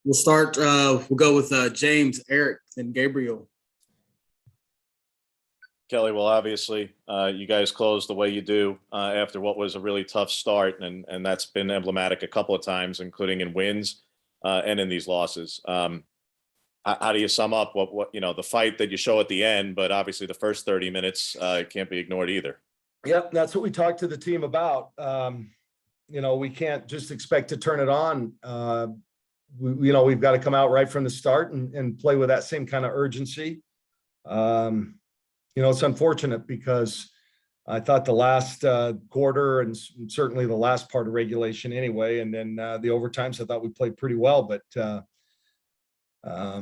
We'll start. We'll go with James, Eric, and Gabriel. Kelly, well, obviously, you guys closed the way you do after what was a really tough start, and that's been emblematic a couple of times, including in wins and in these losses. How do you sum up what the fight that you show at the end? But obviously, the first 30 minutes can't be ignored either. Yep, that's what we talked to the team about. We can't just expect to turn it on. We've got to come out right from the start and play with that same kind of urgency. It's unfortunate because I thought the last quarter and certainly the last part of regulation anyway, and then the overtimes, I thought we played pretty well. But yeah,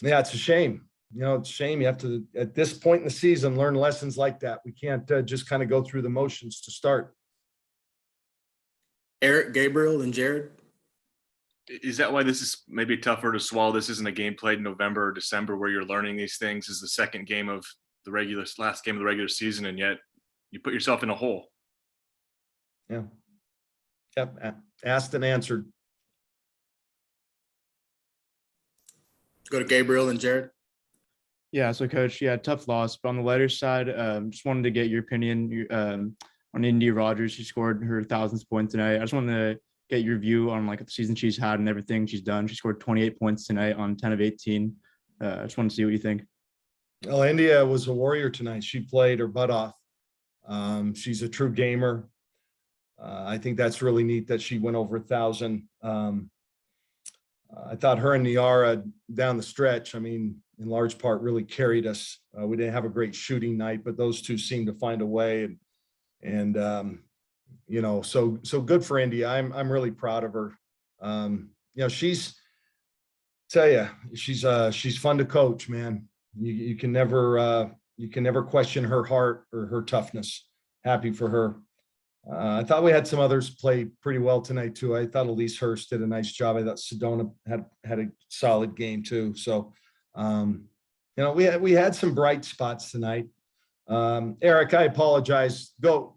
it's a shame. It's a shame. You have to, at this point in the season, learn lessons like that. We can't just kind of go through the motions to start. Eric, Gabriel, and Jared. Is that why this is maybe tougher to swallow? This isn't a game played in November or December where you're learning these things. This is the second game of the last game of the regular season, and yet you put yourself in a hole. Yeah. Yep. Asked and answered. Go to Gabriel and Jared. Yeah, so Coach, tough loss. But on the lighter side, just wanted to get your opinion on Indy Rogers. She scored her 1,000th point tonight. I just wanted to get your view on the season she's had and everything she's done. She scored 28 points tonight on 10 of 18. I just want to see what you think. Well, India was a warrior tonight. She played her butt off. She's a true gamer. I think that's really neat that she went over 1,000. I thought her and Niara down the stretch, in large part, really carried us. We didn't have a great shooting night, but those two seemed to find a way. So good for India. I'm really proud of her. She's fun to coach, man. You can never question her heart or her toughness. Happy for her. I thought we had some others play pretty well tonight too. I thought Elise Hurst did a nice job. I thought Sedona had a solid game too. So, we had some bright spots tonight. Eric, I apologize. Go.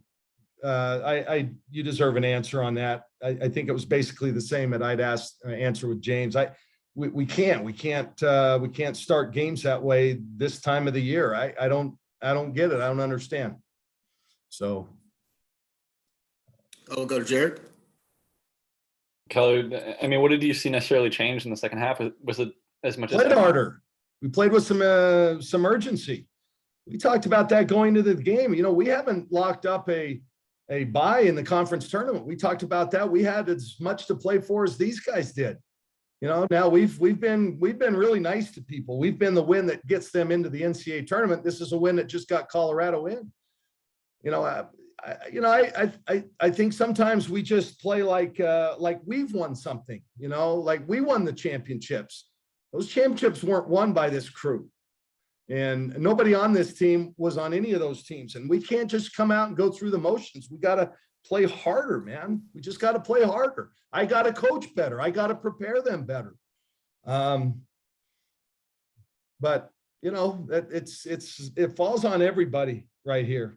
You deserve an answer on that. I think it was basically the same that I'd answer with James. We can't start games that way this time of the year. I don't get it. I don't understand. So. We'll go to Jared. Kelly, what did you see necessarily change in the second half? Was it as much as played harder? We played with some urgency. We talked about that going into the game. We haven't locked up a bye in the conference tournament. We talked about that. We had as much to play for as these guys did. Now we've been really nice to people. We've been the win that gets them into the NCAA tournament. This is a win that just got Colorado in. I think sometimes we just play like we've won something, like we won the championships. Those championships weren't won by this crew. And nobody on this team was on any of those teams. And we can't just come out and go through the motions. We got to play harder, man. We just got to play harder. I got to coach better. I got to prepare them better. But it falls on everybody right here.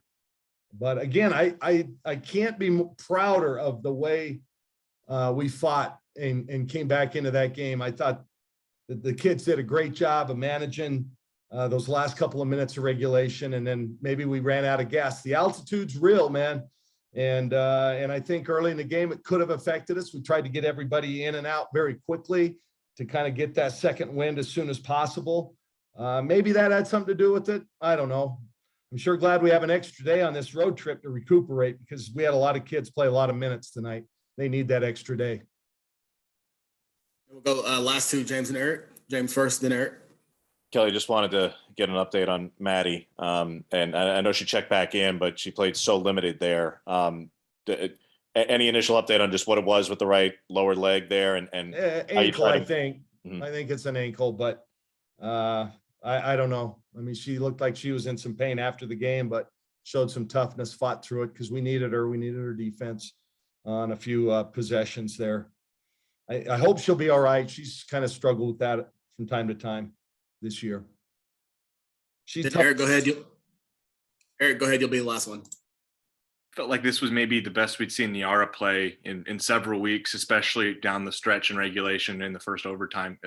But again, I can't be prouder of the way we fought and came back into that game. I thought that the kids did a great job of managing those last couple of minutes of regulation, and then maybe we ran out of gas. The altitude's real, man, and I think early in the game it could have affected us. We tried to get everybody in and out very quickly to kind of get that second wind as soon as possible. Maybe that had something to do with it. I don't know. I'm sure glad we have an extra day on this road trip to recuperate because we had a lot of kids play a lot of minutes tonight. They need that extra day. We'll go last two, James and Eric. James first, then Eric. Kelly, just wanted to get an update on Maddie. And I know she checked back in, but she played so limited there. Any initial update on just what it was with the right lower leg there? And ankle, I think. Mm-hmm. I think it's an ankle, but I don't know. She looked like she was in some pain after the game, but showed some toughness, fought through it because we needed her. We needed her defense on a few possessions there. I hope she'll be all right. She's kind of struggled with that from time to time this year. Eric, go ahead. Eric, go ahead. You'll be the last one. felt like this was maybe the best we'd seen Niara play in several weeks, especially down the stretch in regulation in the first overtime.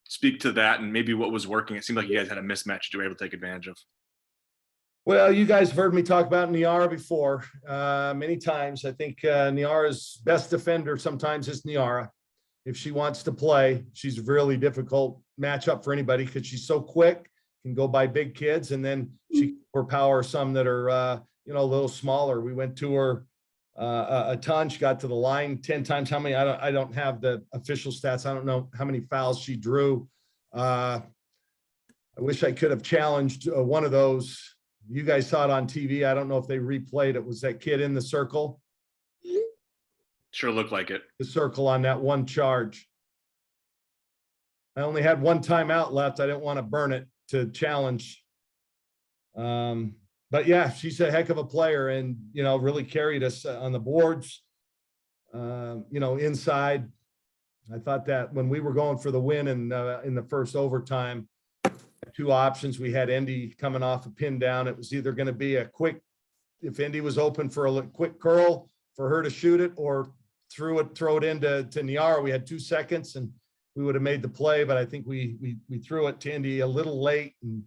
Speak to that and maybe what was working. It seemed like you guys had a mismatch that you were able to take advantage of. Well, you guys have heard me talk about Niara before many times. I think Niara's best defender sometimes is Niara. If she wants to play, she's a really difficult matchup for anybody because she's so quick, can go by big kids, and then she can overpower some that are you know, a little smaller. We went to her a ton. She got to the line 10 times. How many? I don't have the official stats. I don't know how many fouls she drew. I wish I could have challenged one of those. You guys saw it on TV. I don't know if they replayed it. Was that kid in the circle? Sure looked like it. The circle on that one charge. I only had one timeout left. I didn't want to burn it to challenge. But yeah, she's a heck of a player and, you know, really carried us on the boards, you know, inside. I thought that when we were going for the win in the first overtime, two options. We had Indy coming off a pin down. It was either going to be a quick, if Indy was open for a quick curl for her to shoot it, or throw it into Niara. We had 2 seconds and we would have made the play, but I think we threw it to Indy a little late, and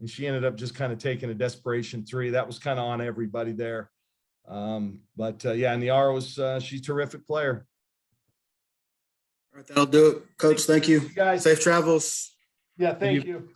she ended up just kind of taking a desperation three. That was kind of on everybody there. But yeah, Niara was she's a terrific player. All right, that'll do it, Coach. Thank you. Guys, Safe travels. yeah, thank you.